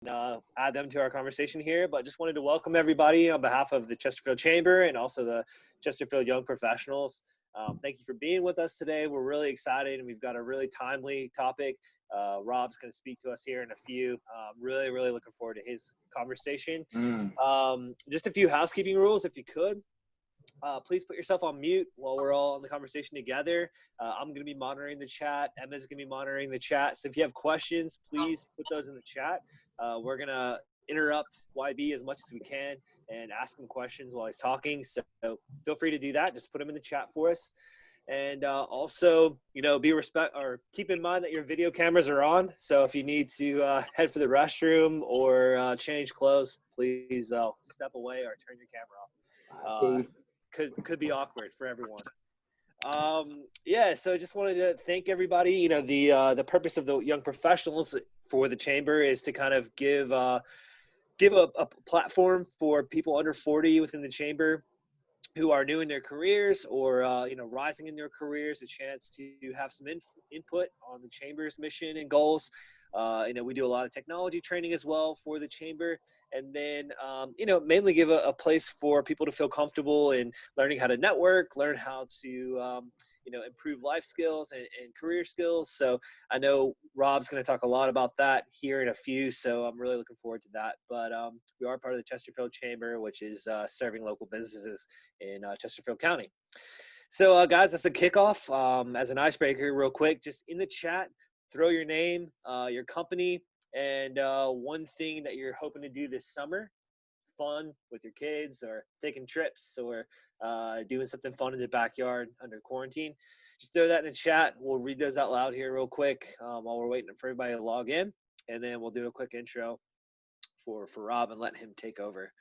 add them to our conversation here. But just wanted to welcome everybody on behalf of the Chesterfield Chamber and also the Chesterfield Young Professionals. Thank you for being with us today. We're really excited, and we've got a really timely topic. Rob's going to speak to us here in a few. Really looking forward to his conversation. Just a few housekeeping rules, if you could. Please put yourself on mute while we're all in the conversation together. I'm going to be monitoring the chat. Emma's going to be monitoring the chat. So if you have questions, please put those in the chat. We're going to interrupt YB as much as we can and ask him questions while he's talking. So feel free to do that. Just put them in the chat for us. And also, keep in mind that your video cameras are on. So if you need to head for the restroom or change clothes, please step away or turn your camera off. Could be awkward for everyone. So just wanted to thank everybody. The purpose of the Young Professionals for the Chamber is to kind of give a platform for people under 40 within the Chamber who are new in their careers or rising in their careers, a chance to have some input on the Chamber's mission and goals. We do a lot of technology training as well for the Chamber, and then mainly give a place for people to feel comfortable in learning how to network, learn how to improve life skills and career skills. So I know Rob's going to talk a lot about that here in a few, so I'm really looking forward to that. But we are part of the Chesterfield Chamber, which is serving local businesses in Chesterfield County. So guys, that's a kickoff. As an icebreaker real quick, just in the chat, throw your name, your company, and one thing that you're hoping to do this summer, fun with your kids or taking trips or doing something fun in the backyard under quarantine. Just throw that in the chat. We'll read those out loud here real quick while we're waiting for everybody to log in. And then we'll do a quick intro for Rob and let him take over.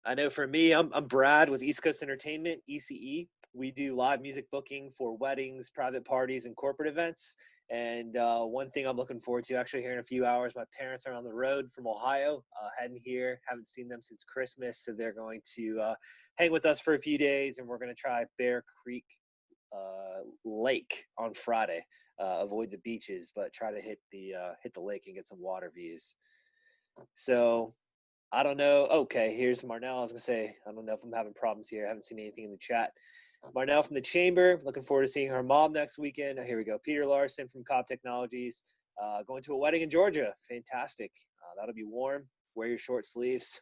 I know for me, I'm Brad with East Coast Entertainment, ECE. We do live music booking for weddings, private parties, and corporate events. And one thing I'm looking forward to actually here in a few hours, my parents are on the road from Ohio, heading here. Haven't seen them since Christmas, so they're going to hang with us for a few days, and we're going to try Bear Creek Lake on Friday. Avoid the beaches, but try to hit the lake and get some water views. So I don't know. Okay, here's Marnell. I was going to say, I don't know if I'm having problems here. I haven't seen anything in the chat. Marnell from the Chamber, looking forward to seeing her mom next weekend. Here we go. Peter Larson from Cobb Technologies, going to a wedding in Georgia. Fantastic. That'll be warm. Wear your short sleeves.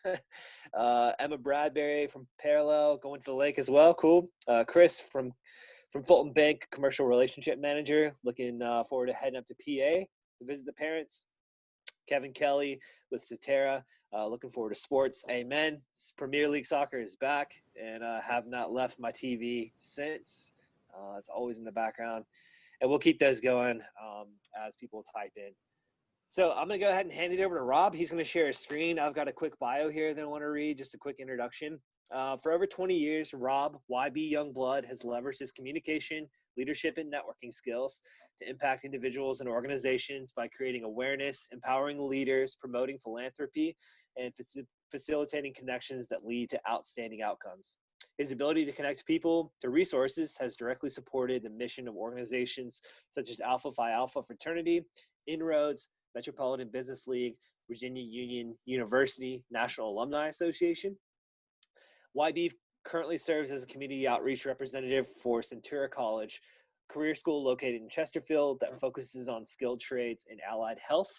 Emma Bradbury from Parallel, going to the lake as well. Cool. Chris from Fulton Bank, Commercial Relationship Manager, looking forward to heading up to PA to visit the parents. Kevin Kelly with Cetera, looking forward to sports. Amen. Premier League soccer is back, and have not left my TV since. It's always in the background, and we'll keep those going as people type in. So I'm going to go ahead and hand it over to Rob. He's going to share his screen. I've got a quick bio here that I want to read, just a quick introduction. For over 20 years, Rob, YB Youngblood, has leveraged his communication, leadership, and networking skills to impact individuals and organizations by creating awareness, empowering leaders, promoting philanthropy, and facilitating connections that lead to outstanding outcomes. His ability to connect people to resources has directly supported the mission of organizations such as Alpha Phi Alpha Fraternity, Inroads, Metropolitan Business League, Virginia Union University, National Alumni Association. YB currently serves as a community outreach representative for Centura College, career school located in Chesterfield that focuses on skilled trades and allied health.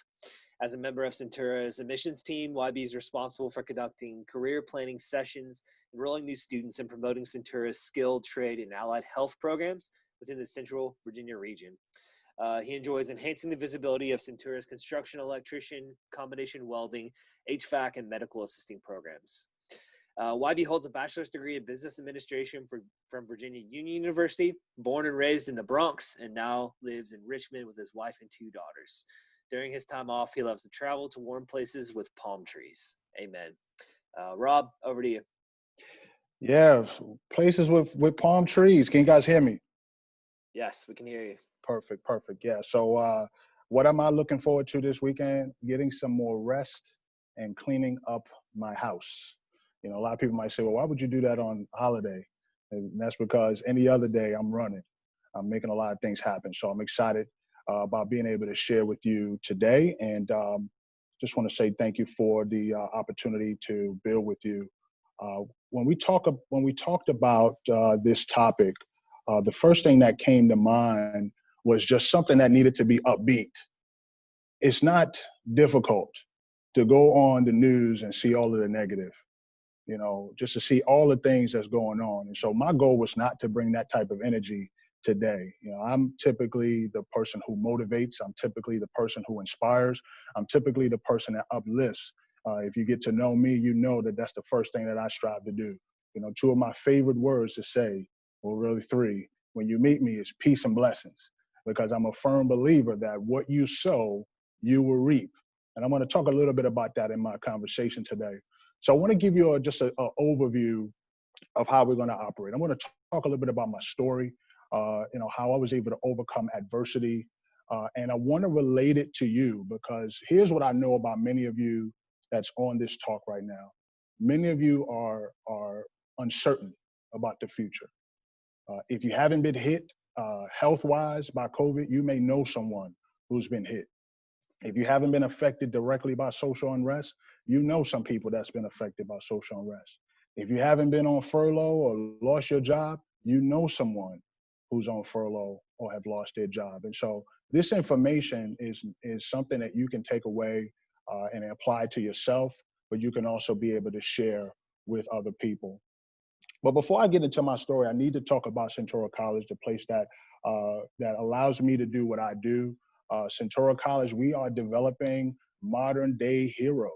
As a member of Centura's admissions team, YB is responsible for conducting career planning sessions, enrolling new students, and promoting Centura's skilled trade and allied health programs within the Central Virginia region. He enjoys enhancing the visibility of Centura's construction, electrician, combination welding, HVAC, and medical assisting programs. YB holds a bachelor's degree in business administration from Virginia Union University, born and raised in the Bronx, and now lives in Richmond with his wife and 2 daughters. During his time off, he loves to travel to warm places with palm trees. Amen. Rob, over to you. Yeah, places with palm trees. Can you guys hear me? Yes, we can hear you. Perfect. Yeah, so what am I looking forward to this weekend? Getting some more rest and cleaning up my house. You know, a lot of people might say, well, why would you do that on holiday? And that's because any other day I'm running. I'm making a lot of things happen. So I'm excited about being able to share with you today. And just want to say thank you for the opportunity to build with you. When we talked about this topic, the first thing that came to mind was just something that needed to be upbeat. It's not difficult to go on the news and see all of the negative, just to see all the things that's going on. And so my goal was not to bring that type of energy today. I'm typically the person who motivates. I'm typically the person who inspires. I'm typically the person that uplifts. If you get to know me, you know that that's the first thing that I strive to do. Two of my favorite words to say, well, really three, when you meet me, is peace and blessings, because I'm a firm believer that what you sow, you will reap. And I'm going to talk a little bit about that in my conversation today. So I want to give you just an overview of how we're going to operate. I'm going to talk a little bit about my story, how I was able to overcome adversity. And I want to relate it to you, because here's what I know about many of you that's on this talk right now. Many of you are uncertain about the future. If you haven't been hit health-wise by COVID, you may know someone who's been hit. If you haven't been affected directly by social unrest, you know some people that's been affected by social unrest. If you haven't been on furlough or lost your job, you know someone who's on furlough or have lost their job. And so this information is something that you can take away and apply to yourself, but you can also be able to share with other people. But before I get into my story, I need to talk about Centura College, the place that allows me to do what I do. Centura College, we are developing modern day heroes.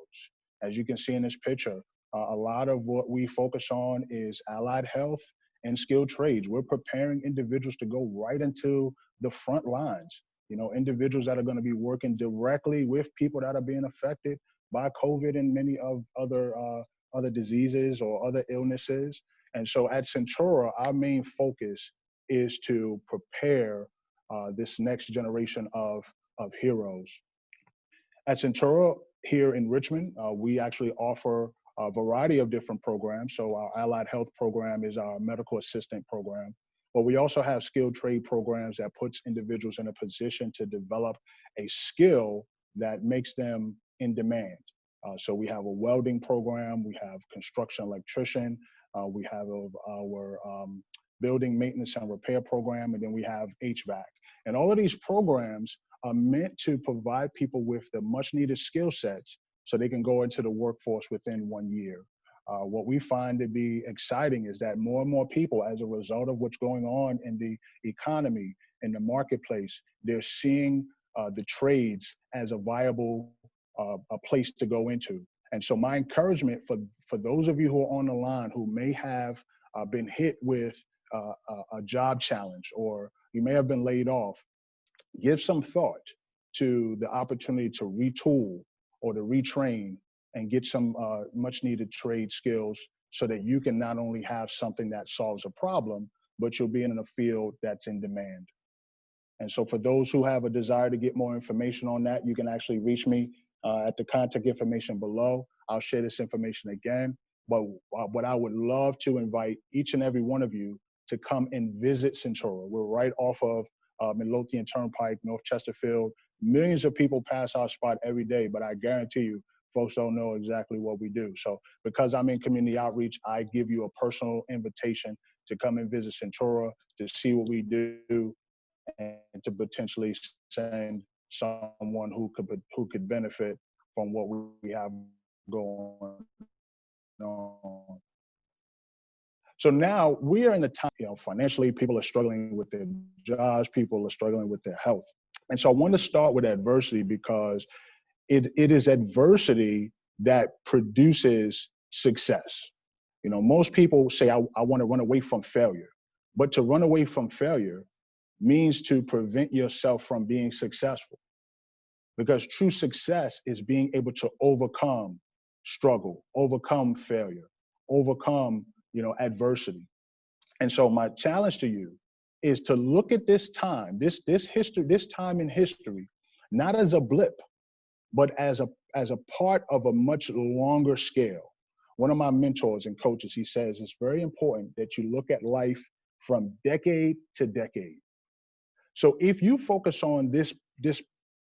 As you can see in this picture, a lot of what we focus on is allied health and skilled trades. We're preparing individuals to go right into the front lines. Individuals that are going to be working directly with people that are being affected by COVID and many of other diseases or other illnesses. And so at Centura, our main focus is to prepare this next generation of heroes. At Centura here in Richmond, we actually offer a variety of different programs. So our allied health program is our medical assistant program, but we also have skilled trade programs that puts individuals in a position to develop a skill that makes them in demand. So we have a welding program, we have construction electrician, we have our building maintenance and repair program, and then we have HVAC. And all of these programs are meant to provide people with the much needed skill sets so they can go into the workforce within 1 year. What we find to be exciting is that more and more people, as a result of what's going on in the economy, in the marketplace, they're seeing the trades as a viable a place to go into. And so my encouragement for those of you who are on the line who may have been hit with a job challenge, or you may have been laid off, give some thought to the opportunity to retool or to retrain and get some much needed trade skills so that you can not only have something that solves a problem, but you'll be in a field that's in demand. And so for those who have a desire to get more information on that, you can actually reach me at the contact information below. I'll share this information again. But what I would love to invite each and every one of you to come and visit Centura. We're right off of Midlothian Turnpike, North Chesterfield. Millions of people pass our spot every day, but I guarantee you, folks don't know exactly what we do. So because I'm in community outreach, I give you a personal invitation to come and visit Centura, to see what we do, and to potentially send someone who could benefit from what we have going on. So now we are in the time, financially, people are struggling with their jobs, people are struggling with their health. And so I want to start with adversity, because it is adversity that produces success. Most people say, I want to run away from failure. But to run away from failure means to prevent yourself from being successful. Because true success is being able to overcome struggle, overcome failure, overcome, adversity. And so my challenge to you is to look at this time, this time in history, not as a blip, but as a part of a much longer scale. One of my mentors and coaches, he says, it's very important that you look at life from decade to decade. So if you focus on this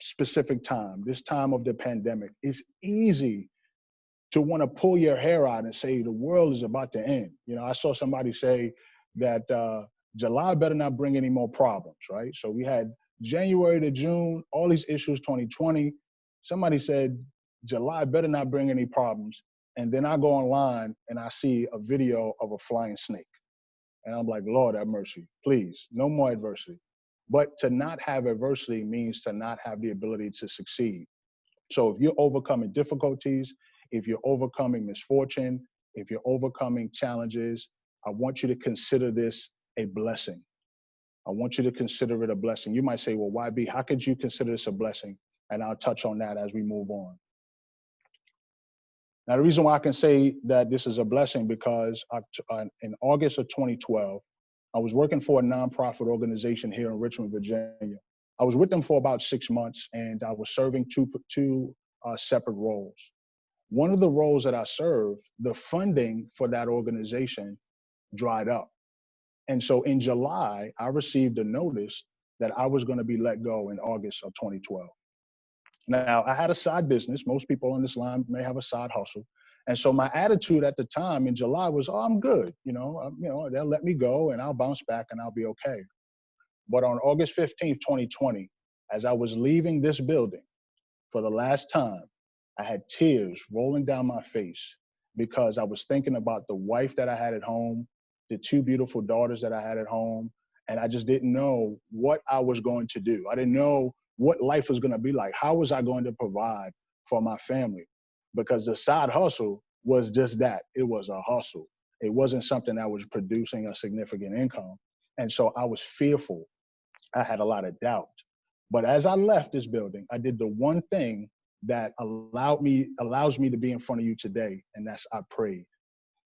specific time, this time of the pandemic, it's easy to want to pull your hair out and say the world is about to end. You know, I saw somebody say that July better not bring any more problems, right? So we had January to June, all these issues, 2020. Somebody said July better not bring any problems. And then I go online and I see a video of a flying snake. And I'm like, Lord have mercy, please, no more adversity. But to not have adversity means to not have the ability to succeed. So if you're overcoming difficulties, if you're overcoming misfortune, if you're overcoming challenges, I want you to consider this a blessing. I want you to consider it a blessing. You might say, well, why be? How could you consider this a blessing? And I'll touch on that as we move on. Now, the reason why I can say that this is a blessing because in August of 2012, I was working for a nonprofit organization here in Richmond, Virginia. I was with them for about 6 months, and I was serving two separate roles. One of the roles that I served, the funding for that organization dried up. And so in July, I received a notice that I was going to be let go in August of 2012. Now, I had a side business. Most people on this line may have a side hustle. And so my attitude at the time in July was, oh, I'm good. They'll let me go and I'll bounce back and I'll be okay. But on August 15th, 2020, as I was leaving this building for the last time, I had tears rolling down my face because I was thinking about the wife that I had at home, the two beautiful daughters that I had at home, and I just didn't know what I was going to do. I didn't know what life was going to be like. How was I going to provide for my family? Because the side hustle was just that. It was a hustle. It wasn't something that was producing a significant income. And so I was fearful. I had a lot of doubt. But as I left this building, I did the one thing that allows me to be in front of you today, and that's I prayed.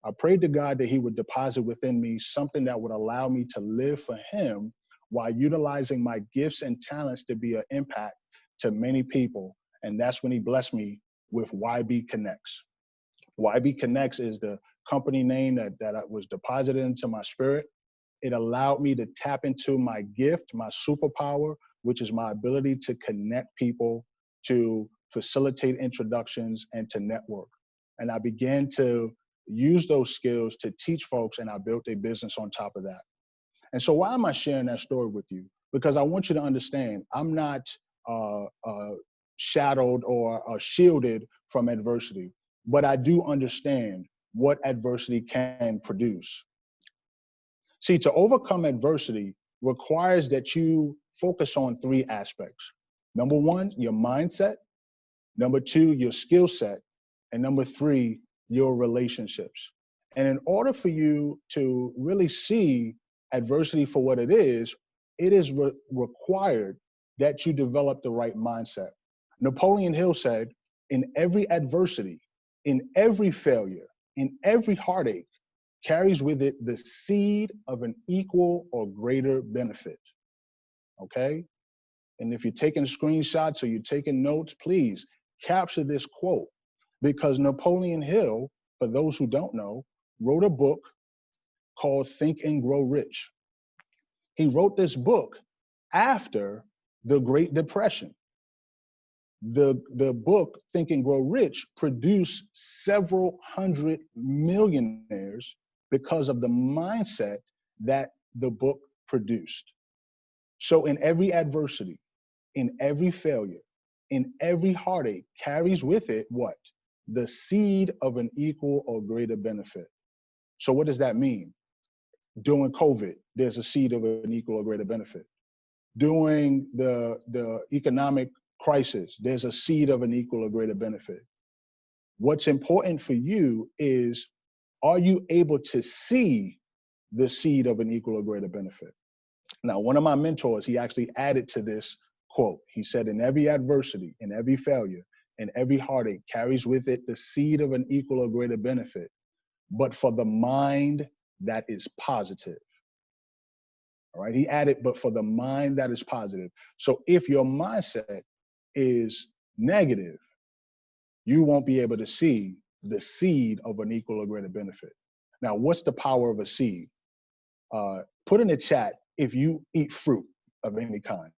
I prayed to God that he would deposit within me something that would allow me to live for him while utilizing my gifts and talents to be an impact to many people. And that's when he blessed me with YB Connects. YB Connects is the company name that was deposited into my spirit. It allowed me to tap into my gift, my superpower, which is my ability to connect people, to facilitate introductions, and to network. And I began to use those skills to teach folks, and I built a business on top of that. And so why am I sharing that story with you? Because I want you to understand, I'm not shadowed or shielded from adversity, but I do understand what adversity can produce. See, to overcome adversity requires that you focus on three aspects. Number one, your mindset. Number two, your skill set. And number three, your relationships. And in order for you to really see adversity for what it is required that you develop the right mindset. Napoleon Hill said, in every adversity, in every failure, in every heartache, carries with it the seed of an equal or greater benefit. Okay? And if you're taking screenshots or you're taking notes, please capture this quote, because Napoleon Hill, for those who don't know, wrote a book called Think and Grow Rich. He wrote this book after the Great Depression. The book, Think and Grow Rich, produced several hundred millionaires because of the mindset that the book produced. So in every adversity, in every failure, in every heartache carries with it what? The seed of an equal or greater benefit. So what does that mean? During COVID, there's a seed of an equal or greater benefit. During the economic crisis, there's a seed of an equal or greater benefit. What's important for you is, are you able to see the seed of an equal or greater benefit? Now, one of my mentors, he actually added to this quote. He said, in every adversity, in every failure, in every heartache carries with it the seed of an equal or greater benefit, but for the mind that is positive. All right, he added, but for the mind that is positive. So if your mindset is negative, you won't be able to see the seed of an equal or greater benefit. Now, what's the power of a seed? Put in the chat if you eat fruit of any kind.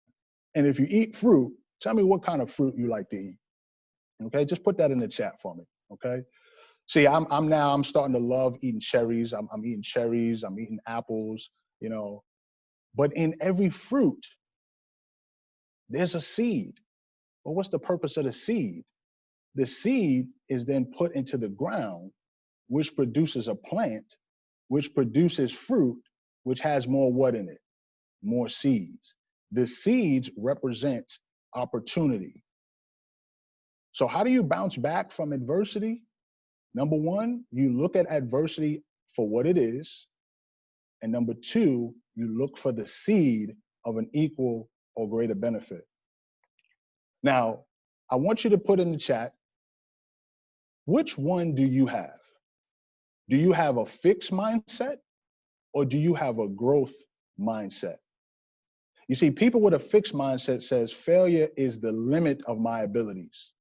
And if you eat fruit, Tell me what kind of fruit you like to eat. Okay, just put that in the chat for me. Okay. See, I'm starting to love eating cherries. I'm eating cherries. I'm eating apples. You know, but in every fruit, there's a seed. Well, what's the purpose of the seed? The seed is then put into the ground, which produces a plant, which produces fruit, which has more what in it? More seeds. The seeds represent opportunity. So how do you bounce back from adversity? Number one, you look at adversity for what it is. And number two, you look for the seed of an equal or greater benefit. Now, I want you to put in the chat, which one do you have? Do you have a fixed mindset or do you have a growth mindset? You see, people with a fixed mindset says failure is the limit of my abilities.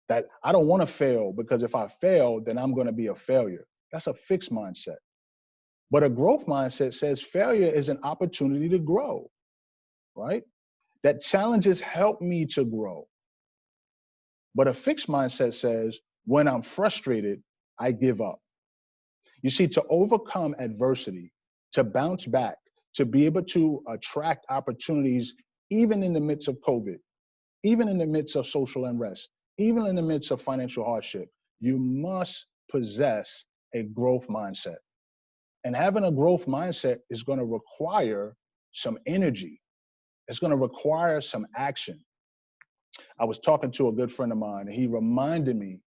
That I don't want to fail because if I fail, then I'm going to be a failure. That's a fixed mindset. But a growth mindset says failure is an opportunity to grow, right? That challenges help me to grow. But a fixed mindset says when I'm frustrated, I give up. You see, to overcome adversity, to bounce back, to be able to attract opportunities, even in the midst of COVID, even in the midst of social unrest, even in the midst of financial hardship, you must possess a growth mindset. And having a growth mindset is going to require some energy. It's going to require some action. I was talking to a good friend of mine, and he reminded me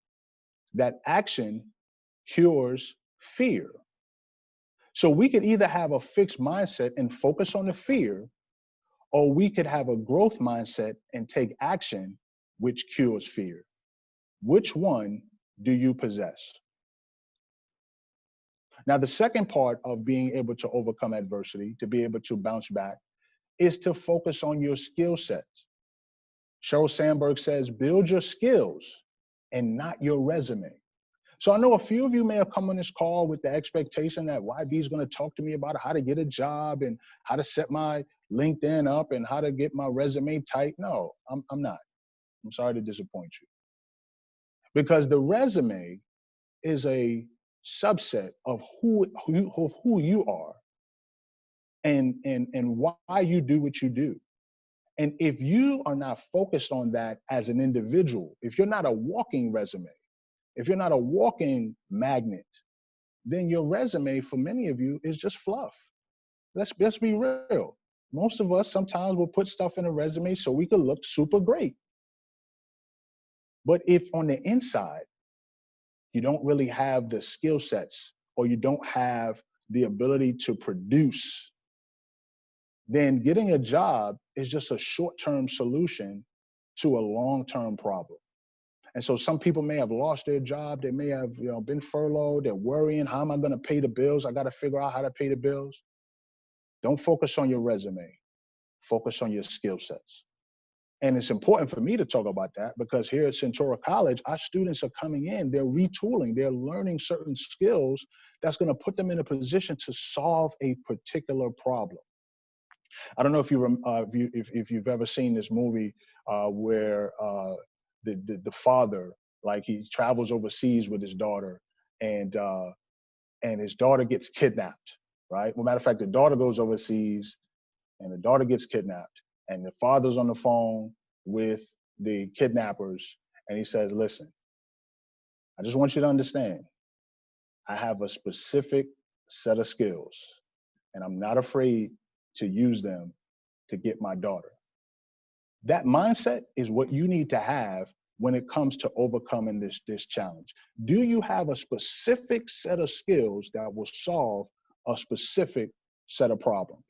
that action cures fear. So we could either have a fixed mindset and focus on the fear, or we could have a growth mindset and take action, which cures fear. Which one do you possess? Now, the second part of being able to overcome adversity, to be able to bounce back, is to focus on your skill sets. Sheryl Sandberg says, build your skills and not your resume. So I know a few of you may have come on this call with the expectation that YB is going to talk to me about how to get a job and how to set my LinkedIn up and how to get my resume tight. No, I'm not. I'm sorry to disappoint you. Because the resume is a subset of who you are and why you do what you do. And if you are not focused on that as an individual, if you're not a walking resume, if you're not a walking magnet, then your resume for many of you is just fluff. Let's be real. Most of us sometimes will put stuff in a resume so we could look super great. But if on the inside, you don't really have the skill sets or you don't have the ability to produce, then getting a job is just a short-term solution to a long-term problem. And so some people may have lost their job. They may have been furloughed. They're worrying, how am I going to pay the bills? I got to figure out how to pay the bills. Don't focus on your resume. Focus on your skill sets. And it's important for me to talk about that because here at Centura College, our students are coming in, they're retooling, they're learning certain skills that's going to put them in a position to solve a particular problem. I don't know if you've ever seen this movie where the father, like, he travels overseas with his daughter, and his daughter gets kidnapped. Right. Well, matter of fact, the daughter goes overseas, and the daughter gets kidnapped, and the father's on the phone with the kidnappers, and he says, "Listen, I just want you to understand, I have a specific set of skills, and I'm not afraid to use them to get my daughter." That mindset is what you need to have when it comes to overcoming this challenge. Do you have a specific set of skills that will solve a specific set of problems?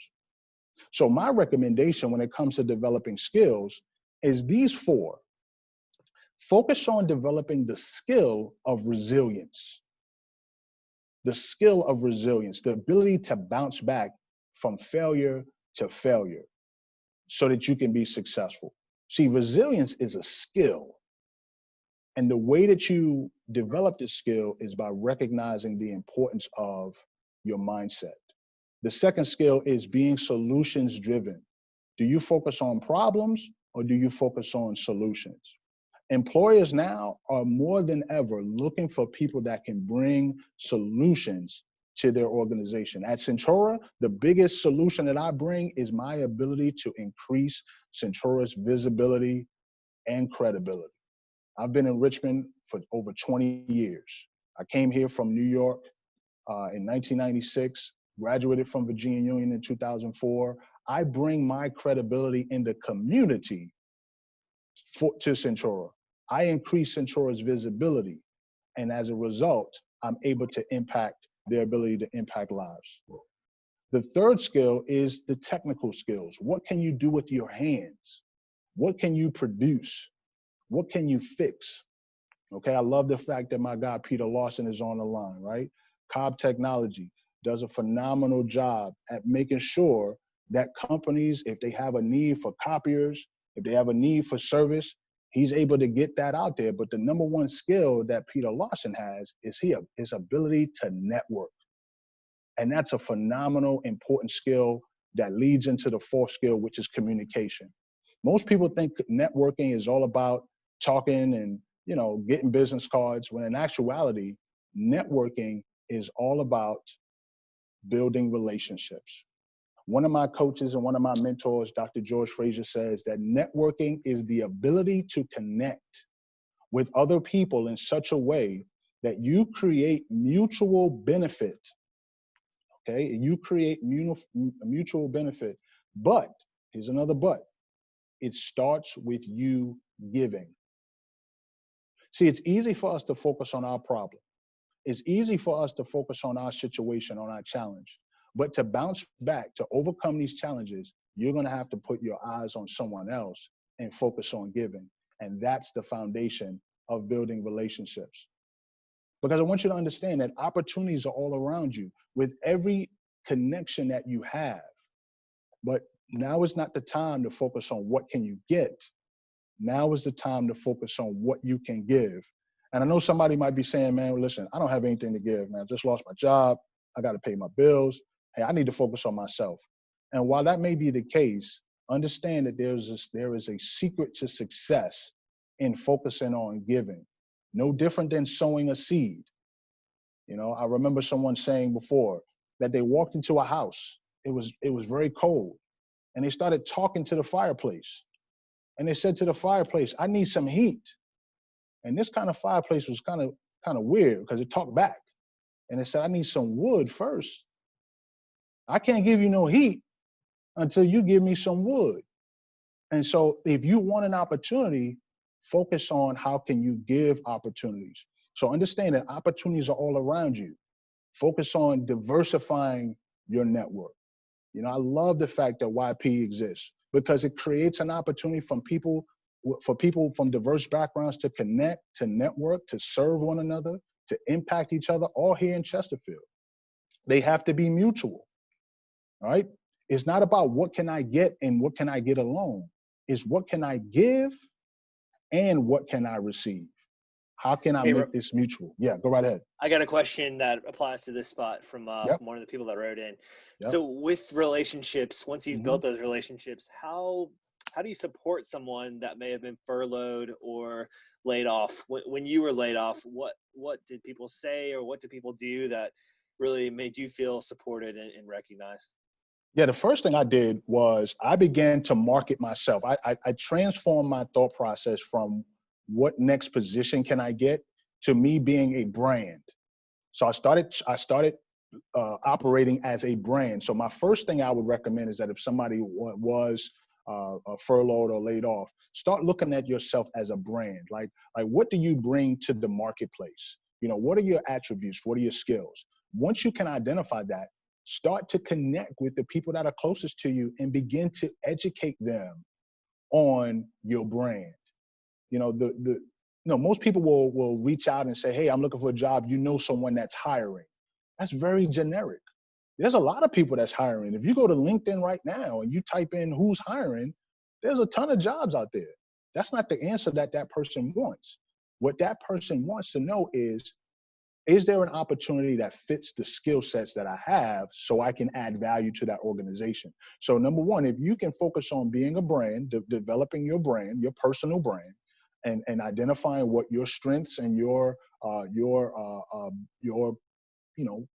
So my recommendation when it comes to developing skills is these four. Focus on developing the skill of resilience. The skill of resilience, the ability to bounce back from failure to failure so that you can be successful. See, resilience is a skill. And the way that you develop this skill is by recognizing the importance of your mindset. The second skill is being solutions driven. Do you focus on problems or do you focus on solutions? Employers now are more than ever looking for people that can bring solutions to their organization. At Centura, the biggest solution that I bring is my ability to increase Centura's visibility and credibility. I've been in Richmond for over 20 years. I came here from New York in 1996, graduated from Virginia Union in 2004. I bring my credibility in the community to Centura. I increase Centura's visibility, and as a result, I'm able to impact their ability to impact lives. The third skill is the technical skills. What can you do with your hands? What can you produce? What can you fix? Okay, I love the fact that my guy Peter Lawson is on the line, right? Cobb Technology does a phenomenal job at making sure that companies, if they have a need for copiers, if they have a need for service, he's able to get that out there. But the number one skill that Peter Lawson has is his ability to network. And that's a phenomenal, important skill that leads into the fourth skill, which is communication. Most people think networking is all about talking and, you know, getting business cards, when in actuality, networking is all about building relationships. One of my coaches and one of my mentors, Dr. George Fraser, says that networking is the ability to connect with other people in such a way that you create mutual benefit. Okay, you create mutual benefit, but here's another but. It starts with you giving. See, it's easy for us to focus on our problem. It's easy for us to focus on our situation, on our challenge. But to bounce back, to overcome these challenges, you're going to have to put your eyes on someone else and focus on giving. And that's the foundation of building relationships. Because I want you to understand that opportunities are all around you with every connection that you have. But now is not the time to focus on what can you get. Now is the time to focus on what you can give. And I know somebody might be saying, man, listen, I don't have anything to give, man. I just lost my job. I got to pay my bills. Hey, I need to focus on myself. And while that may be the case, understand that there is a secret to success in focusing on giving. No different than sowing a seed. You know, I remember someone saying before that they walked into a house. It was very cold. And they started talking to the fireplace. And they said to the fireplace, I need some heat. And this kind of fireplace was kind of weird because it talked back. And it said, I need some wood first. I can't give you no heat until you give me some wood. And so if you want an opportunity, focus on how can you give opportunities. So understand that opportunities are all around you. Focus on diversifying your network. You know, I love the fact that YP exists because it creates an opportunity for people from diverse backgrounds to connect, to network, to serve one another, to impact each other, all here in Chesterfield. They have to be mutual, all right? It's not about what can I get and what can I get alone. It's what can I give and what can I receive? How can I make this mutual? Yeah, go right ahead. I got a question that applies to this spot from one of the people that wrote in. Yep. So with relationships, once you've built those relationships, how do you support someone that may have been furloughed or laid off? When you were laid off, what did people say or what did people do that really made you feel supported and recognized? Yeah, the first thing I did was I began to market myself. I transformed my thought process from what next position can I get to me being a brand. So I started operating as a brand. So my first thing I would recommend is that if somebody was furloughed or laid off, start looking at yourself as a brand. Like what do you bring to the marketplace? You know, what are your attributes? What are your skills? Once you can identify that, start to connect with the people that are closest to you and begin to educate them on your brand. You know, most people will reach out and say, hey, I'm looking for a job. You know someone that's hiring. That's very generic. There's a lot of people that's hiring. If you go to LinkedIn right now and you type in who's hiring, there's a ton of jobs out there. That's not the answer that person wants. What that person wants to know is, is there an opportunity that fits the skill sets that I have so I can add value to that organization? So number one, if you can focus on being a brand, developing your brand, your personal brand, and identifying what your strengths and your you know,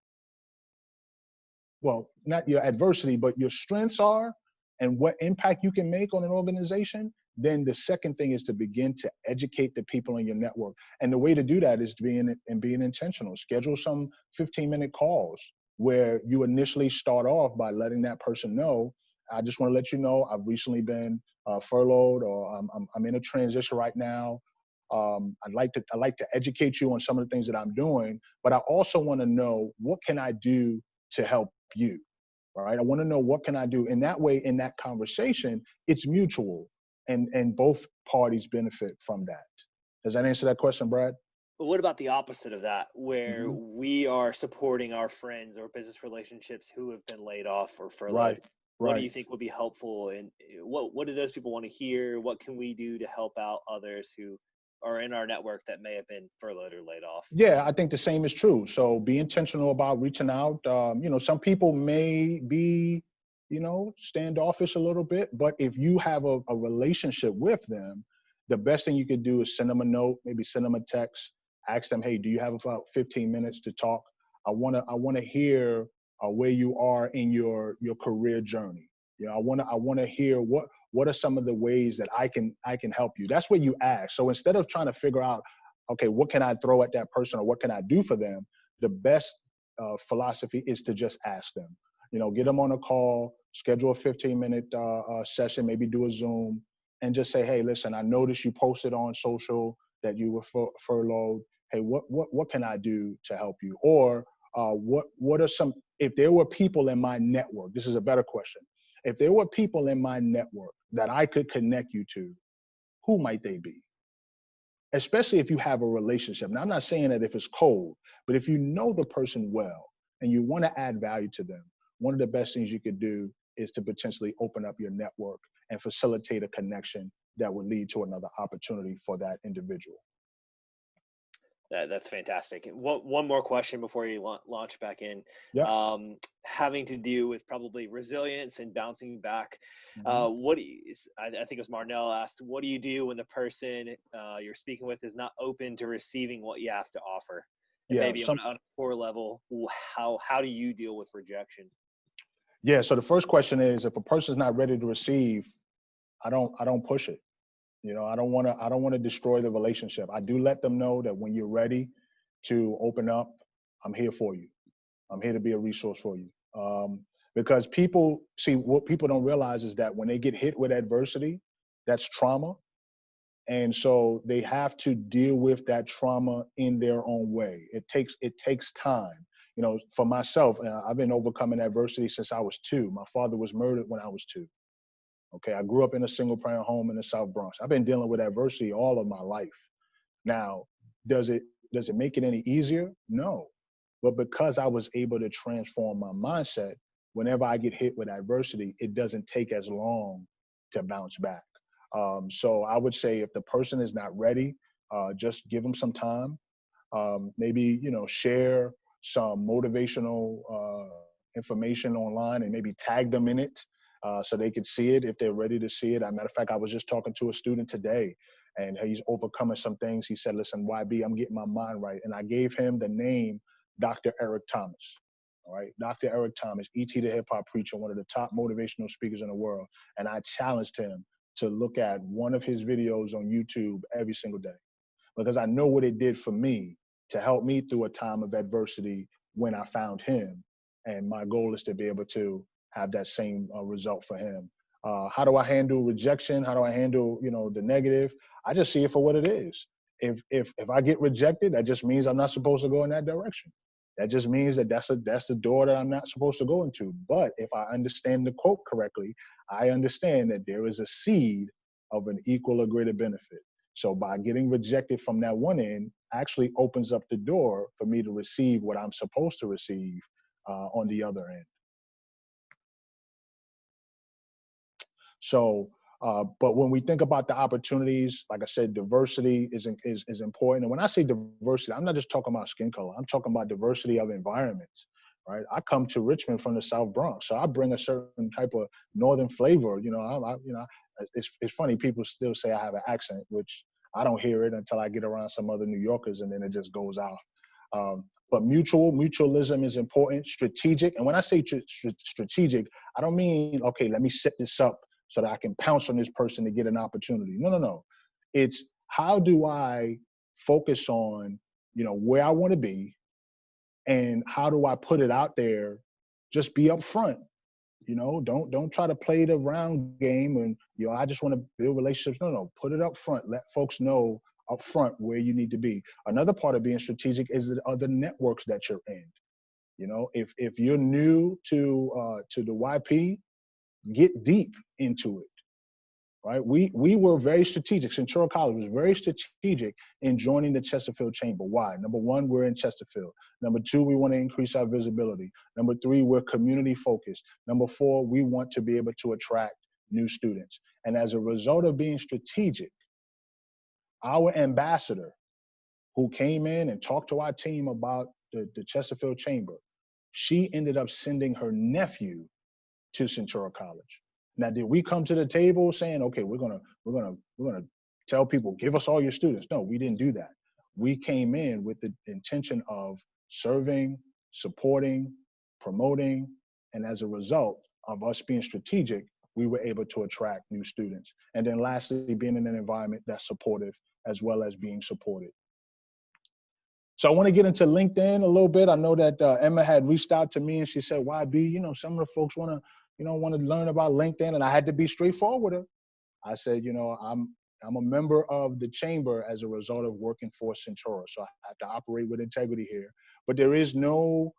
well, not your adversity, but your strengths are, and what impact you can make on an organization, then the second thing is to begin to educate the people in your network. And the way to do that is being intentional. Schedule some 15-minute calls where you initially start off by letting that person know, I just want to let you know I've recently been furloughed, or I'm in a transition right now. I'd like to educate you on some of the things that I'm doing, but I also want to know, what can I do to help you, right? I want to know, what can I do? In that way, in that conversation, it's mutual, and both parties benefit from that. Does that answer that question, Brad? But what about the opposite of that, where Hmm. we are supporting our friends or business relationships who have been laid off or furloughed? Right, What do right. you think would be helpful, and what do those people want to hear? What can we do to help out others who are in our network that may have been furloughed or laid off? Yeah, I think the same is true. So be intentional about reaching out. Some people may be, standoffish a little bit, but if you have a relationship with them, the best thing you could do is send them a note, maybe send them a text, ask them, hey, do you have about 15 minutes to talk? I wanna hear where you are in your career journey. I wanna hear what are some of the ways that I can help you. That's what you ask. So instead of trying to figure out, okay, what can I throw at that person, or what can I do for them? The best philosophy is to just ask them. Get them on a call, schedule a 15-minute session, maybe do a Zoom, and just say, hey, listen, I noticed you posted on social that you were furloughed. Hey, what can I do to help you? Or what are some, if there were people in my network, this is a better question. If there were people in my network that I could connect you to, who might they be? Especially if you have a relationship. Now, I'm not saying that if it's cold, but if you know the person well and you want to add value to them, one of the best things you could do is to potentially open up your network and facilitate a connection that would lead to another opportunity for that individual. That's fantastic. And one more question before you launch back in, Yep. having to do with probably resilience and bouncing back. Hmm. I think it was Marnell asked, what do you do when the person you're speaking with is not open to receiving what you have to offer? And Yeah. maybe on a core level, how do you deal with rejection? Yeah. So the first question is, if a person's not ready to receive, I don't push it. I don't want to destroy the relationship. I do let them know that when you're ready to open up, I'm here for you. I'm here to be a resource for you. Because people see, what people don't realize is that when they get hit with adversity, that's trauma. And so they have to deal with that trauma in their own way. It takes time. For myself, I've been overcoming adversity since I was 2. My father was murdered when I was 2. Okay, I grew up in a single parent home in the South Bronx. I've been dealing with adversity all of my life. Now, does it make it any easier? No. But because I was able to transform my mindset, whenever I get hit with adversity, it doesn't take as long to bounce back. So I would say, if the person is not ready, just give them some time. Maybe share some motivational information online, and maybe tag them in it, so they could see it if they're ready to see it. As a matter of fact, I was just talking to a student today, and he's overcoming some things. He said, listen, YB, I'm getting my mind right. And I gave him the name Dr. Eric Thomas. All right, Dr. Eric Thomas, ET the hip hop preacher, one of the top motivational speakers in the world. And I challenged him to look at one of his videos on YouTube every single day, because I know what it did for me to help me through a time of adversity when I found him. And my goal is to be able to have that same result for him. How do I handle rejection? How do I handle, the negative? I just see it for what it is. If I get rejected, that just means I'm not supposed to go in that direction. That just means that that's the door that I'm not supposed to go into. But if I understand the quote correctly, I understand that there is a seed of an equal or greater benefit. So by getting rejected from that one end actually opens up the door for me to receive what I'm supposed to receive on the other end. So But when we think about the opportunities, like I said, diversity is important. And when I say diversity, I'm not just talking about skin color. I'm talking about diversity of environments, right? I come to Richmond from the South Bronx, so I bring a certain type of northern flavor. It's funny. People still say I have an accent, which I don't hear it until I get around some other New Yorkers, and then it just goes out. But mutualism is important. Strategic, and when I say strategic, I don't mean, okay, let me set this up so that I can pounce on this person to get an opportunity. No. It's how do I focus on, where I want to be, and how do I put it out there? Just be upfront. Don't try to play the round game and, I just want to build relationships. No, put it up front. Let folks know up front where you need to be. Another part of being strategic is the other networks that you're in. If you're new to the YP, get deep into it, right? We were very strategic. Centura College was very strategic in joining the Chesterfield Chamber. Why? Number one, we're in Chesterfield. Number two, we want to increase our visibility. Number three, we're community focused. Number four, we want to be able to attract new students. And as a result of being strategic, our ambassador who came in and talked to our team about the Chesterfield Chamber, she ended up sending her nephew to Centura College. Now, did we come to the table saying, okay, we're gonna tell people, give us all your students? No, we didn't do that. We came in with the intention of serving, supporting, promoting, and as a result of us being strategic, we were able to attract new students. And then lastly, being in an environment that's supportive as well as being supported. So I want to get into LinkedIn a little bit. I know that Emma had reached out to me and she said, YB, some of the folks want to learn about LinkedIn, and I had to be straightforward with her. I said, I'm a member of the chamber as a result of working for Centura, so I have to operate with integrity here. But there is no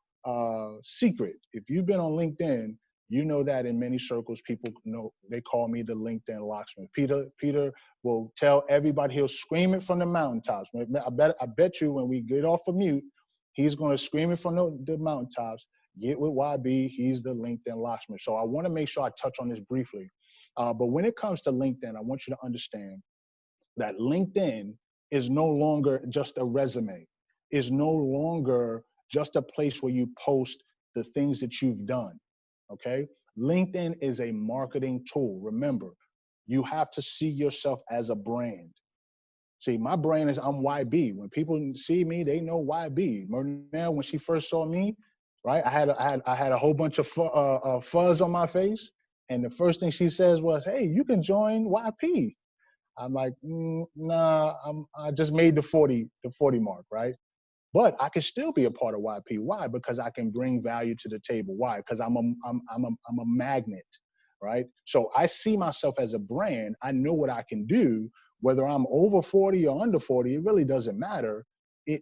secret. If you've been on LinkedIn, you know that in many circles, people know, they call me the LinkedIn locksmith. Peter will tell everybody, he'll scream it from the mountaintops. I bet you when we get off of mute, he's going to scream it from the mountaintops. Get with YB, he's the LinkedIn locksmith. So I want to make sure I touch on this briefly. But when it comes to LinkedIn, I want you to understand that LinkedIn is no longer just a resume. Is no longer just a place where you post the things that you've done, okay? LinkedIn is a marketing tool. Remember, you have to see yourself as a brand. See, my brand is I'm YB. When people see me, they know YB. Murnell, when she first saw me, right? I had a whole bunch of fuzz on my face, and the first thing she says was, "Hey, you can join YP." I'm like, nah, I just made the 40 mark, right? But I can still be a part of YP. Why? Because I can bring value to the table. Why? Because I'm a magnet, right? So I see myself as a brand. I know what I can do, whether I'm over 40 or under 40. It really doesn't matter. It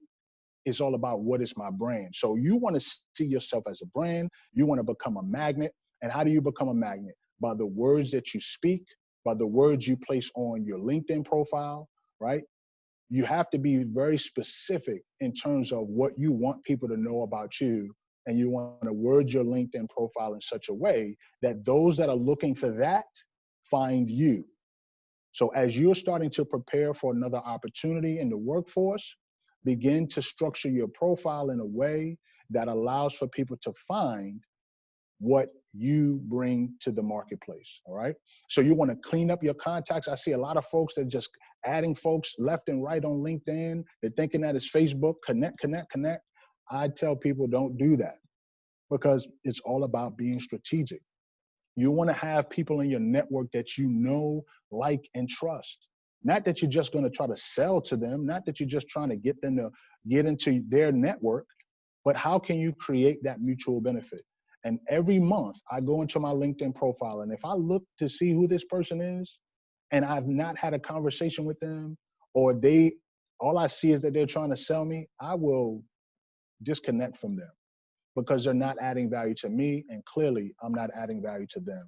is all about what is my brand. So you want to see yourself as a brand. You want to become a magnet. And how do you become a magnet? By the words that you speak, by the words you place on your LinkedIn profile, right? You have to be very specific in terms of what you want people to know about you. And you want to word your LinkedIn profile in such a way that those that are looking for that find you. So as you're starting to prepare for another opportunity in the workforce, begin to structure your profile in a way that allows for people to find what you bring to the marketplace, all right? So you want to clean up your contacts. I see a lot of folks that just adding folks left and right on LinkedIn. They're thinking that it's Facebook, connect. I tell people don't do that because it's all about being strategic. You want to have people in your network that you know, like, and trust. Not that you're just going to try to sell to them, not that you're just trying to get them to get into their network, but how can you create that mutual benefit? And every month I go into my LinkedIn profile, and if I look to see who this person is, and I've not had a conversation with them, or all I see is that they're trying to sell me, I will disconnect from them because they're not adding value to me, and clearly I'm not adding value to them.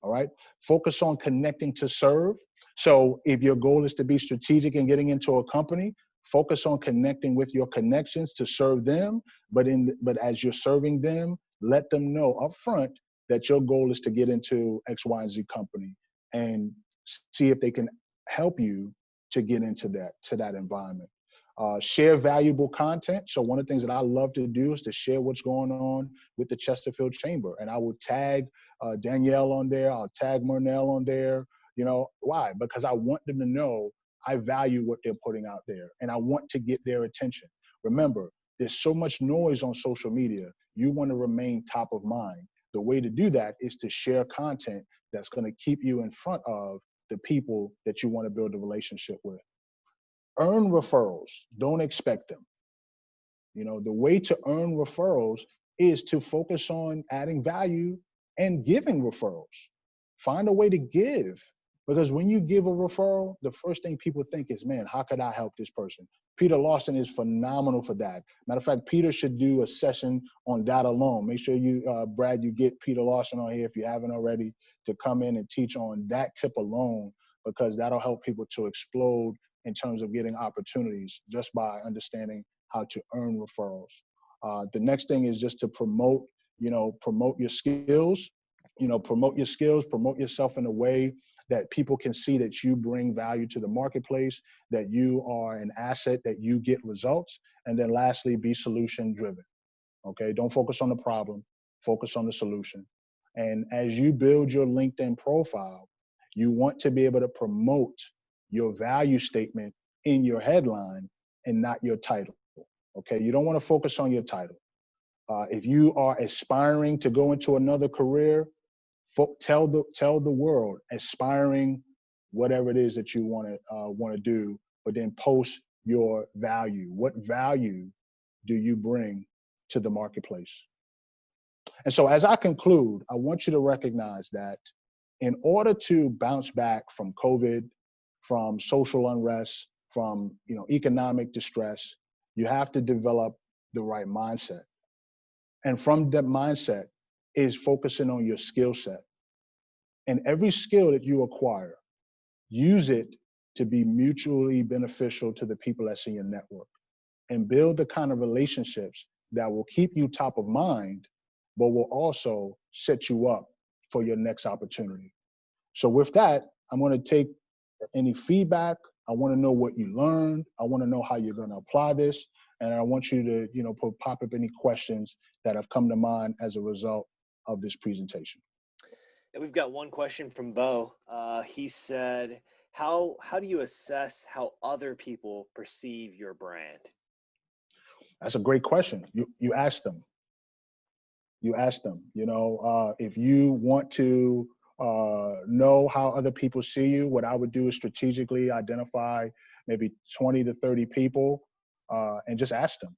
All right. Focus on connecting to serve. So if your goal is to be strategic in getting into a company, focus on connecting with your connections to serve them. But as you're serving them, let them know up front that your goal is to get into X, Y, and Z company and see if they can help you to get into that environment. Share valuable content. So one of the things that I love to do is to share what's going on with the Chesterfield Chamber. And I will tag Danielle on there. I'll tag Murnell on there. You know, why? Because I want them to know I value what they're putting out there and I want to get their attention. Remember, there's so much noise on social media. You want to remain top of mind. The way to do that is to share content that's going to keep you in front of the people that you want to build a relationship with. Earn referrals. Don't expect them. You know, the way to earn referrals is to focus on adding value and giving referrals. Find a way to give. Because when you give a referral, the first thing people think is, man, how could I help this person? Peter Lawson is phenomenal for that. Matter of fact, Peter should do a session on that alone. Make sure you, Brad, you get Peter Lawson on here if you haven't already to come in and teach on that tip alone, because that'll help people to explode in terms of getting opportunities just by understanding how to earn referrals. The next thing is just to promote your skills, promote yourself in a way that people can see that you bring value to the marketplace, that you are an asset, that you get results. And then lastly, be solution driven. Okay, don't focus on the problem, focus on the solution. And as you build your LinkedIn profile, you want to be able to promote your value statement in your headline and not your title. Okay, you don't want to focus on your title. If you are aspiring to go into another career, tell the world, aspiring whatever it is that you want to do, but then post your value. What value do you bring to the marketplace? And so as I conclude, I want you to recognize that in order to bounce back from COVID, from social unrest, from economic distress, you have to develop the right mindset. And from that mindset is focusing on your skill set. And every skill that you acquire, use it to be mutually beneficial to the people that's in your network, and build the kind of relationships that will keep you top of mind, but will also set you up for your next opportunity. So with that, I'm going to take any feedback. I want to know what you learned. I want to know how you're going to apply this. And I want you to, pop up any questions that have come to mind as a result of this presentation. And we've got one question from Bo. He said, how do you assess how other people perceive your brand? That's a great question. You ask them. If you want to know how other people see you, what I would do is strategically identify maybe 20 to 30 people and just ask them,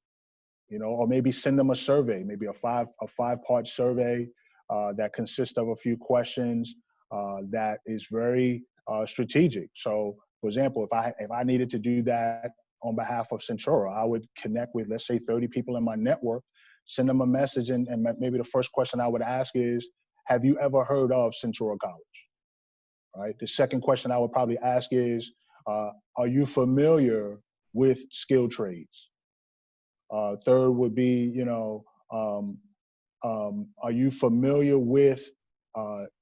or maybe send them a survey, maybe a five-part survey that consists of a few questions that is very strategic. So, for example, if I needed to do that on behalf of Centura, I would connect with, let's say, 30 people in my network, send them a message, and maybe the first question I would ask is, have you ever heard of Centura College? Right. The second question I would probably ask is, are you familiar with skilled trades? Third would be, are you familiar with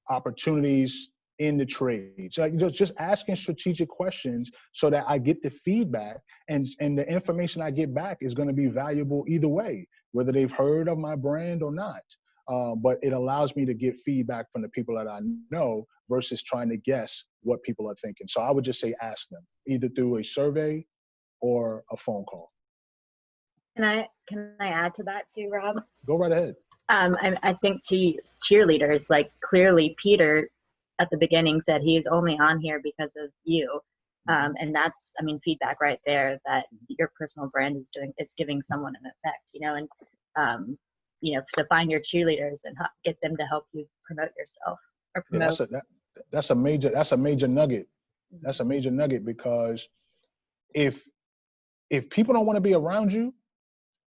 opportunities in the trades? Like just asking strategic questions so that I get the feedback, and the information I get back is going to be valuable either way, whether they've heard of my brand or not. But it allows me to get feedback from the people that I know versus trying to guess what people are thinking. So I would just say ask them, either through a survey or a phone call. Can I add to that too, Rob? Go right ahead. I think to cheerleaders, like clearly Peter at the beginning said he is only on here because of you. And that's, feedback right there that your personal brand it's giving someone an effect, and, so find your cheerleaders and get them to help you promote yourself or promote. Yeah, that's a major nugget. That's a major nugget, because if people don't want to be around you,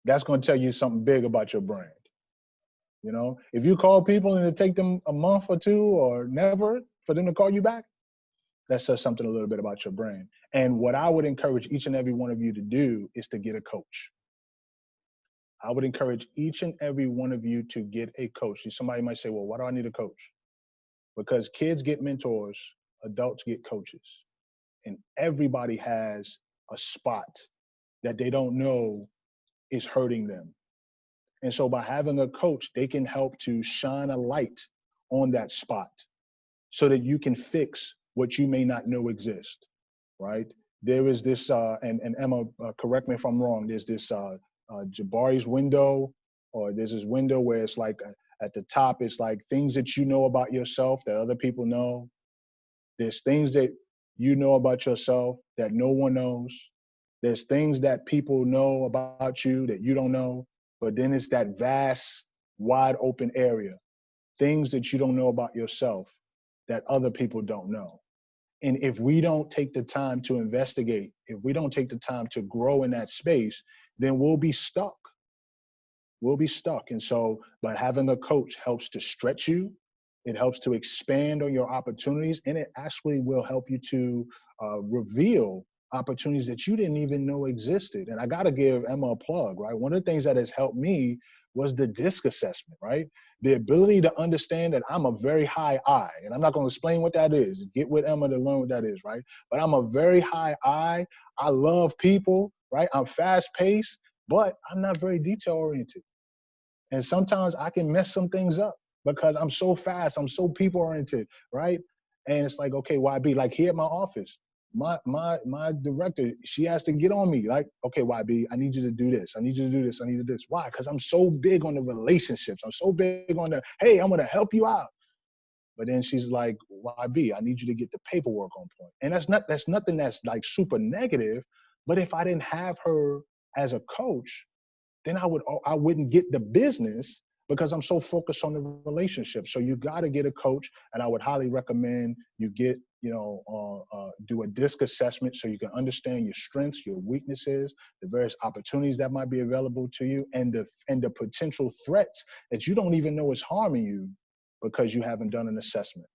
that's going to tell you something big about your brand. If you call people and it take them a month or two or never for them to call you back, that says something a little bit about your brand. And what I would encourage each and every one of you to do is to get a coach. I would encourage each and every one of you to get a coach. Somebody might say, well, why do I need a coach? Because kids get mentors adults get coaches, and everybody has a spot that they don't know is hurting them. And so by having a coach, they can help to shine a light on that spot so that you can fix what you may not know exist, right? There is this, and Emma, correct me if I'm wrong, there's this Jabari's window, or there's this window where it's like at the top, it's like things that you know about yourself that other people know. There's things that you know about yourself that no one knows. There's things that people know about you that you don't know, but then it's that vast, wide open area, things that you don't know about yourself that other people don't know. And if we don't take the time to investigate, if we don't take the time to grow in that space, then we'll be stuck. We'll be stuck. And so, but having a coach helps to stretch you. It helps to expand on your opportunities, and it actually will help you to reveal opportunities that you didn't even know existed. And I got to give Emma a plug, right? One of the things that has helped me was the DISC assessment, right? The ability to understand that I'm a very high I, and I'm not going to explain what that is. Get with Emma to learn what that is, right? But I'm a very high I. I love people, right? I'm fast paced, but I'm not very detail oriented. And sometimes I can mess some things up because I'm so fast, I'm so people oriented, right? And it's like, okay, YB, like here at my office, my director, she has to get on me, like, okay, YB, I need you to do this. I need you to do this. I need to do this. Why? Because I'm so big on the relationships. I'm so big on the, hey, I'm gonna help you out. But then she's like, YB, I need you to get the paperwork on point. And that's nothing that's like super negative. But if I didn't have her as a coach, then I wouldn't get the business because I'm so focused on the relationship. So you got to get a coach, and I would highly recommend you get, do a DISC assessment so you can understand your strengths, your weaknesses, the various opportunities that might be available to you, and the potential threats that you don't even know is harming you because you haven't done an assessment.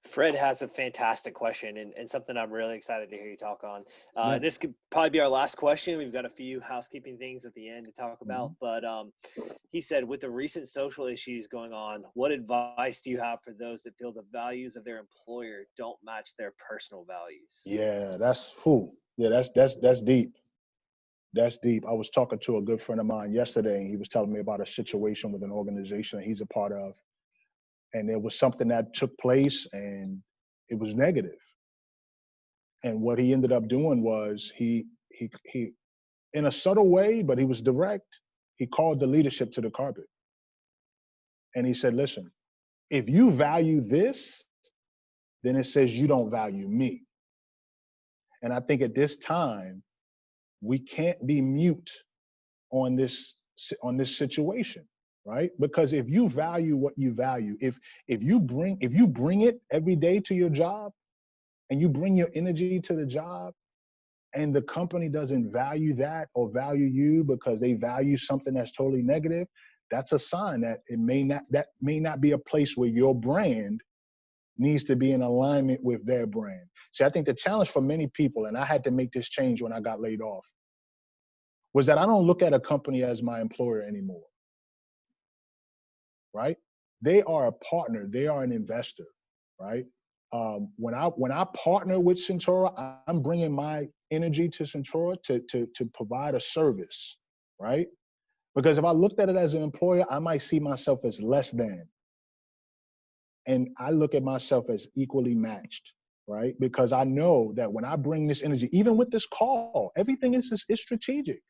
Fred has a fantastic question and something I'm really excited to hear you talk on. Yeah. This could probably be our last question. We've got a few housekeeping things at the end to talk about, but he said, with the recent social issues going on, what advice do you have for those that feel the values of their employer don't match their personal values? Yeah, that's deep. That's deep. I was talking to a good friend of mine yesterday, and he was telling me about a situation with an organization that he's a part of. And there was something that took place, and it was negative. And what he ended up doing was he in a subtle way, but he was direct. He called the leadership to the carpet. And he said, listen, if you value this, then it says you don't value me. And I think at this time, we can't be mute on this situation, right? Because if you value what you value, if you bring it every day to your job, and you bring your energy to the job, and the company doesn't value that or value you because they value something that's totally negative, that's a sign that that may not be a place where your brand needs to be in alignment with their brand. See, I think the challenge for many people, and I had to make this change when I got laid off, was that I don't look at a company as my employer anymore, right? They are a partner. They are an investor, right? When I partner with Centura, I'm bringing my energy to Centura to provide a service, right? Because if I looked at it as an employer, I might see myself as less than. And I look at myself as equally matched, right? Because I know that when I bring this energy, even with this call, everything is strategic,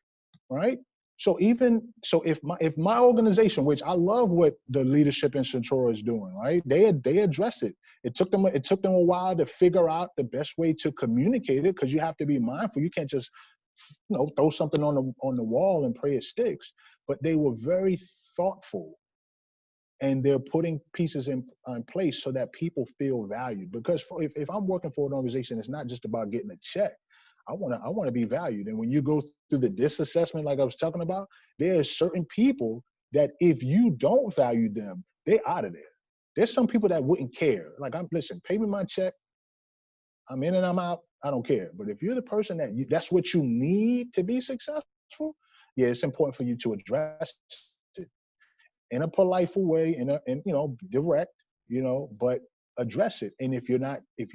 right? So if my organization, which I love what the leadership in Centura is doing, right? They address it. It took them a while to figure out the best way to communicate it, because you have to be mindful. You can't just throw something on the wall and pray it sticks. But they were very thoughtful, and they're putting pieces in place so that people feel valued. Because if I'm working for an organization, it's not just about getting a check. I want to be valued. And when you go through the DISC assessment, like I was talking about, there are certain people that if you don't value them, they're out of there. There's some people that wouldn't care. Like, listen, pay me my check. I'm in and I'm out. I don't care. But if you're the person that's what you need to be successful, yeah, it's important for you to address it in a politeful way, and direct, but address it. And if you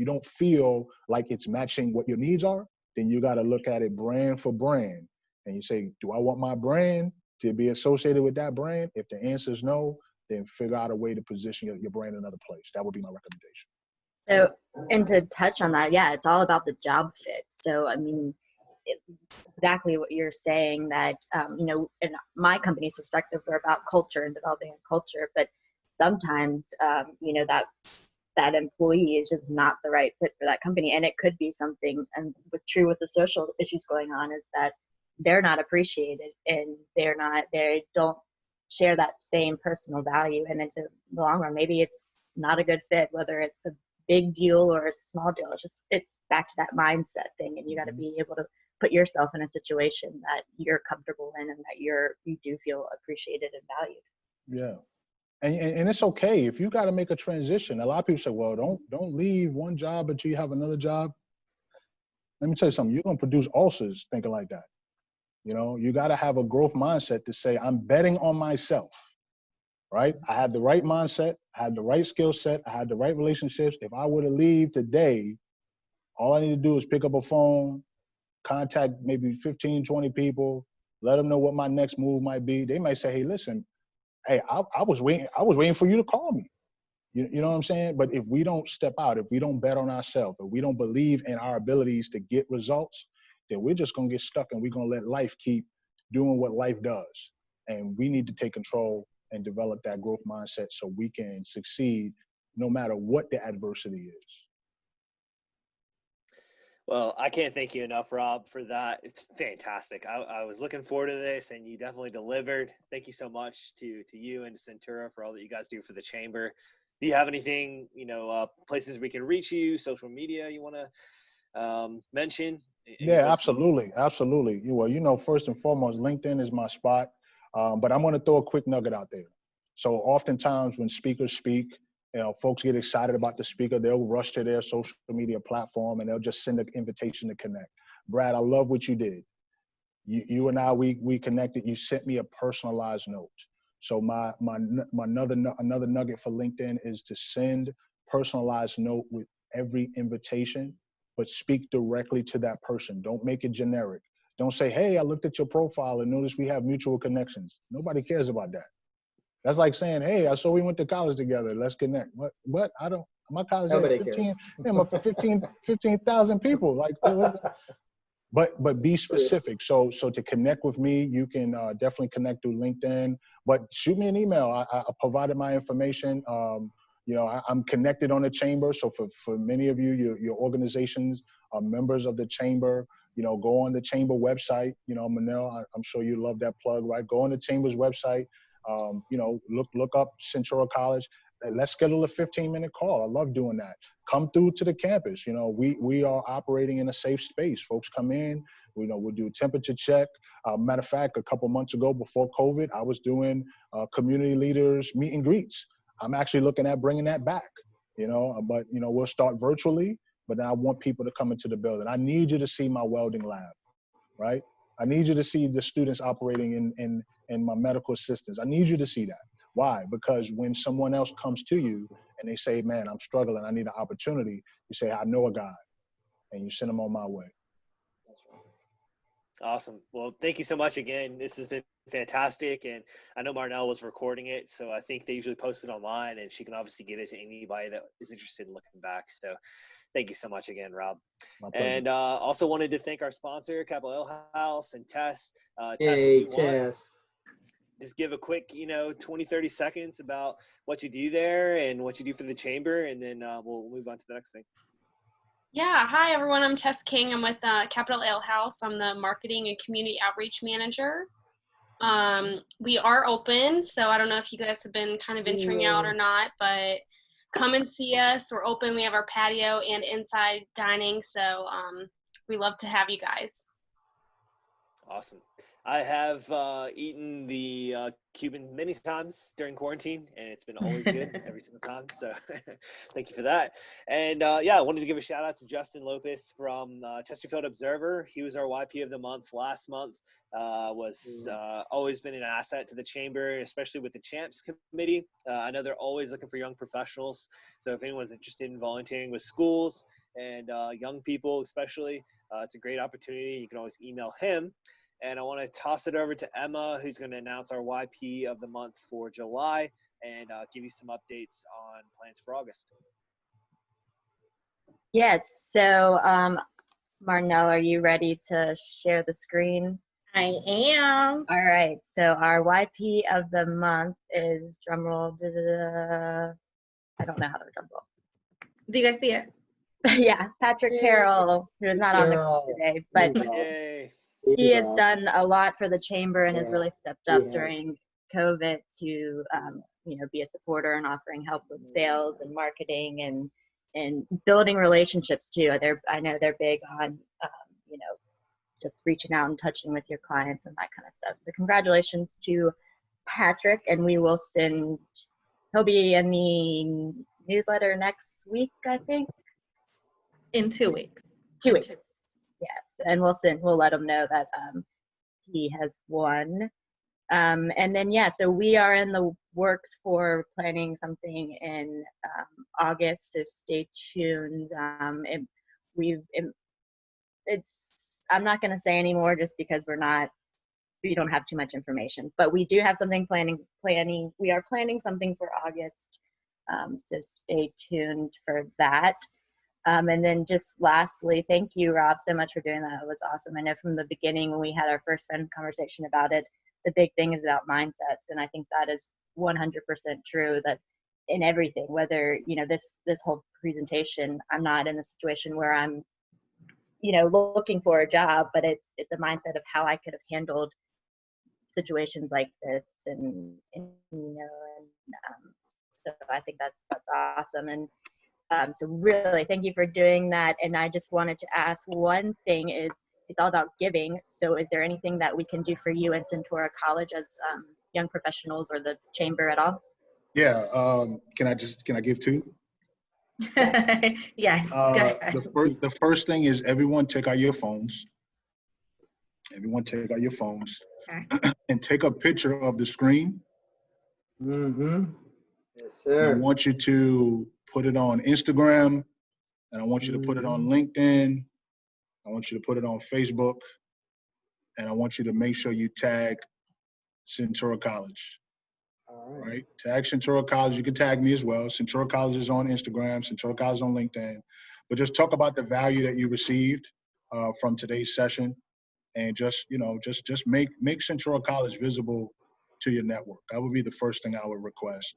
don't feel like it's matching what your needs are, then you got to look at it brand for brand. And you say, do I want my brand to be associated with that brand? If the answer is no, then figure out a way to position your brand in another place. That would be my recommendation. So, and to touch on that, yeah, it's all about the job fit. So, I mean, exactly what you're saying, that, you know, in my company's perspective, we're about culture and developing a culture, but sometimes, you know, that employee is just not the right fit for that company. And it could be something, and true with the social issues going on, is that they're not appreciated and they don't share that same personal value. And into the long run, maybe it's not a good fit, whether it's a big deal or a small deal. It's back to that mindset thing. And you got to be able to put yourself in a situation that you're comfortable in and that you do feel appreciated and valued. Yeah. And it's okay if you got to make a transition. A lot of people say, well, don't leave one job until you have another job. Let me tell you something. You're going to produce ulcers thinking like that. You know, you got to have a growth mindset to say, I'm betting on myself, right? I had the right mindset. I had the right skill set. I had the right relationships. If I were to leave today, all I need to do is pick up a phone, contact maybe 15, 20 people, let them know what my next move might be. They might say, hey, listen, hey, I was waiting for you to call me. You know what I'm saying? But if we don't step out, if we don't bet on ourselves, if we don't believe in our abilities to get results, then we're just going to get stuck and we're going to let life keep doing what life does. And we need to take control and develop that growth mindset so we can succeed no matter what the adversity is. Well, I can't thank you enough, Rob, for that. It's fantastic. I was looking forward to this, and you definitely delivered. Thank you so much to you and to Centura for all that you guys do for the Chamber. Do you have anything, you know, places we can reach you, social media you want to mention? Yeah, absolutely. Absolutely. Well, you know, first and foremost, LinkedIn is my spot. But I'm going to throw a quick nugget out there. So oftentimes when speakers speak, you know, folks get excited about the speaker. They'll rush to their social media platform and they'll just send an invitation to connect. Brad, I love what you did. You and I, we connected. You sent me a personalized note. So my another nugget for LinkedIn is to send personalized note with every invitation, but speak directly to that person. Don't make it generic. Don't say, hey, I looked at your profile and noticed we have mutual connections. Nobody cares about that. That's like saying, hey, I saw we went to college together. Let's connect. What? I don't, my college had 15, yeah, 15,000 people. Like, but be specific. So to connect with me, you can definitely connect through LinkedIn, but shoot me an email. I provided my information. You know, I'm connected on the Chamber. So for many of you, your organizations are members of the Chamber. You know, go on the Chamber website. You know, Manel, I'm sure you love that plug, right? Go on the Chamber's website. You know, look up Centura College. Let's schedule a 15-minute call. I love doing that. Come through to the campus. You know, we are operating in a safe space. Folks come in. You know, we'll do a temperature check. Matter of fact, a couple months ago, before COVID, I was doing community leaders meet and greets. I'm actually looking at bringing that back. You know, but you know, we'll start virtually. But then I want people to come into the building. I need you to see my welding lab, right? I need you to see the students operating in my medical assistants. I need you to see that. Why? Because when someone else comes to you and they say, man, I'm struggling, I need an opportunity, you say, I know a guy, and you send them on my way. Awesome. Well, thank you so much again. This has been fantastic. And I know Marnell was recording it, so I think they usually post it online, and she can obviously get it to anybody that is interested in looking back. So thank you so much again, Rob. And also wanted to thank our sponsor, Capital Ale House, and Tess. Tess, if you want, just give a quick, 20, 30 seconds about what you do there and what you do for the Chamber, and then we'll move on to the next thing. Yeah, hi everyone. I'm Tess King. I'm with Capital Ale House. I'm the Marketing and Community Outreach Manager. We are open, so I don't know if you guys have been kind of venturing out or not, but come and see us. We're open. We have our patio and inside dining, so we love to have you guys. Awesome. I have eaten the Cuban many times during quarantine, and it's been always good every single time. So thank you for that. And yeah, I wanted to give a shout out to Justin Lopez from Chesterfield Observer. He was our YP of the month last month. Was always been an asset to the chamber, especially with the champs committee. I know they're always looking for young professionals. So if anyone's interested in volunteering with schools and young people especially, it's a great opportunity. You can always email him. And I want to toss it over to Emma, who's going to announce our YP of the month for July and give you some updates on plans for August. Yes. So, Marnell, are you ready to share the screen? I am. All right. So our YP of the month is drumroll. I don't know how to drumroll. Do you guys see it? Yeah, Patrick Carroll, who is not on the call today, but Yay. he has done a lot for the chamber and has really stepped up during COVID to, you know, be a supporter and offering help with sales and marketing and building relationships too. I know they're big on, you know, just reaching out and touching with your clients and that kind of stuff. So congratulations to Patrick, and we will send. He'll be in the newsletter next week, I think. In 2 weeks. 2 weeks. Yes, and we'll let him know that he has won. And then so we are in the works for planning something in August, so stay tuned. I'm not going to say anymore just because we don't have too much information, but we do have something planning. We are planning something for August, so stay tuned for that. And then just lastly, thank you, Rob, so much for doing that. It was awesome. I know from the beginning when we had our first conversation about it, the big thing is about mindsets. And I think that is 100% true, that in everything, whether, you know, this whole presentation, I'm not in the situation where I'm, you know, looking for a job, but it's a mindset of how I could have handled situations like this. And you know, so I think that's awesome. And so really, thank you for doing that. And I just wanted to ask one thing is, it's all about giving. So is there anything that we can do for you in Centura College as young professionals or the chamber at all? Yeah. Can I give two? Yes. The first thing is everyone take out your phones. Everyone take out your phones. Okay. And take a picture of the screen. Mm-hmm. Yes, sir. I want you to put it on Instagram, and I want you to put it on LinkedIn. I want you to put it on Facebook, and I want you to make sure you tag Centura College. All right. Tag Centura College. You can tag me as well. Centura College is on Instagram. Centura College is on LinkedIn. But just talk about the value that you received from today's session, and just make Centura College visible to your network. That would be the first thing I would request.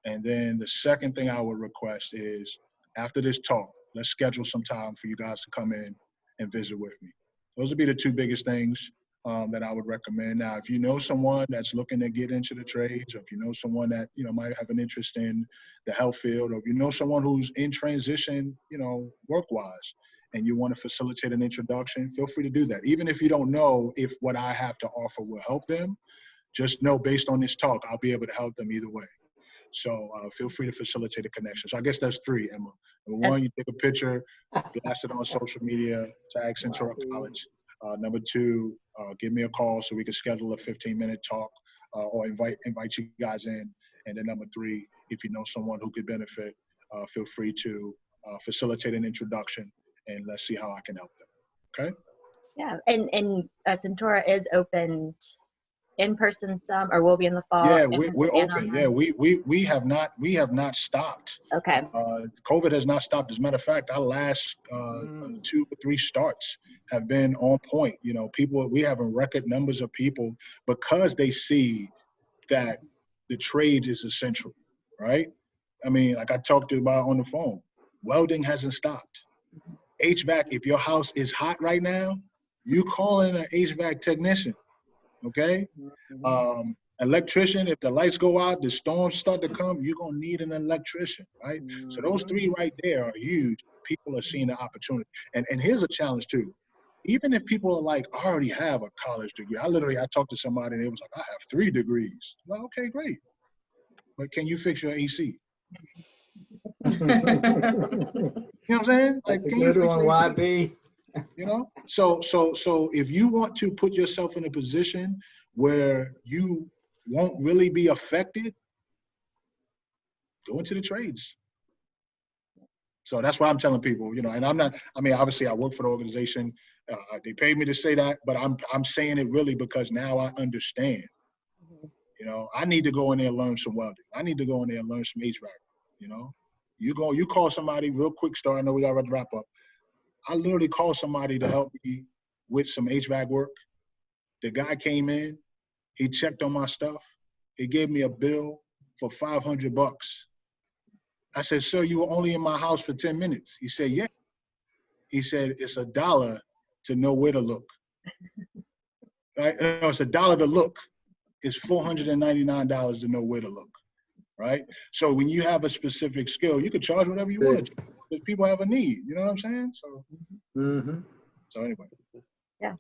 And then the second thing I would request is, after this talk, let's schedule some time for you guys to come in and visit with me. Those would be the two biggest things that I would recommend. Now, if you know someone that's looking to get into the trades, or if you know someone that, you know, might have an interest in the health field, or if you know someone who's in transition, you know, work-wise, and you want to facilitate an introduction, feel free to do that. Even if you don't know if what I have to offer will help them, just know based on this talk, I'll be able to help them either way. So feel free to facilitate a connection. So I guess that's three, Emma. Number one, you take a picture, blast it on social media, tag Centura College. Number two, give me a call so we can schedule a 15-minute talk or invite you guys in. And then number three, if you know someone who could benefit, feel free to facilitate an introduction, and let's see how I can help them. Okay? Yeah, and Centura is open in person some, or will be in the fall. Yeah, we're open. Yeah, we have not stopped. Okay. COVID has not stopped. As a matter of fact, our last 2 or 3 starts have been on point. You know, we have record numbers of people because they see that the trade is essential, right? I mean, like I talked about on the phone, welding hasn't stopped. HVAC, if your house is hot right now, you call in an HVAC technician. Okay? Electrician, if the lights go out, the storms start to come, you're going to need an electrician, right? So those three right there are huge. People are seeing the opportunity. And here's a challenge too. even if people are like, I already have a college degree. I talked to somebody and it was like, I have 3 degrees. Well, okay, great. But can you fix your AC? You know what I'm saying? Like, That's a can you good fix one, your AC? YB. You know? So if you want to put yourself in a position where you won't really be affected, go into the trades. So that's why I'm telling people, you know, and I'm not, I mean, obviously I work for the organization. They paid me to say that, but I'm saying it really because now I understand. You know, I need to go in there and learn some welding. I need to go in there and learn some HVAC. You know, you call somebody real quick start. I know we got to wrap up. I literally called somebody to help me with some HVAC work. The guy came in, he checked on my stuff. He gave me a bill for $500. I said, sir, you were only in my house for 10 minutes. He said, yeah. He said, it's $1 to know where to look. Right? No, it's $1 to look. It's $499 to know where to look. Right? So when you have a specific skill, you can charge whatever you want to, because people have a need. You know what I'm saying? So, so anyway. Yeah.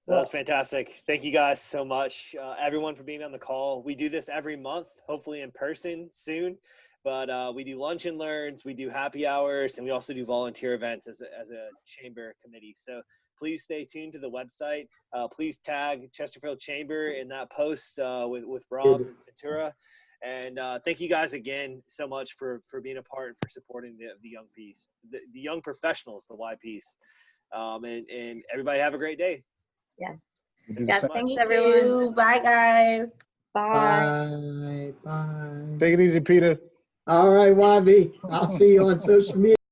That was fantastic. Thank you guys so much, everyone, for being on the call. We do this every month, hopefully in person soon. But we do lunch and learns, we do happy hours, and we also do volunteer events as a chamber committee. So please stay tuned to the website. Please tag Chesterfield Chamber in that post with Rob and Centura. And thank you guys again so much for being a part and for supporting the young piece, the young professionals, the Y piece. And everybody have a great day. Yeah. Yeah, thanks everyone. Bye, guys. Bye. Bye. Take it easy, Peter. All right, YB. I'll see you on social media.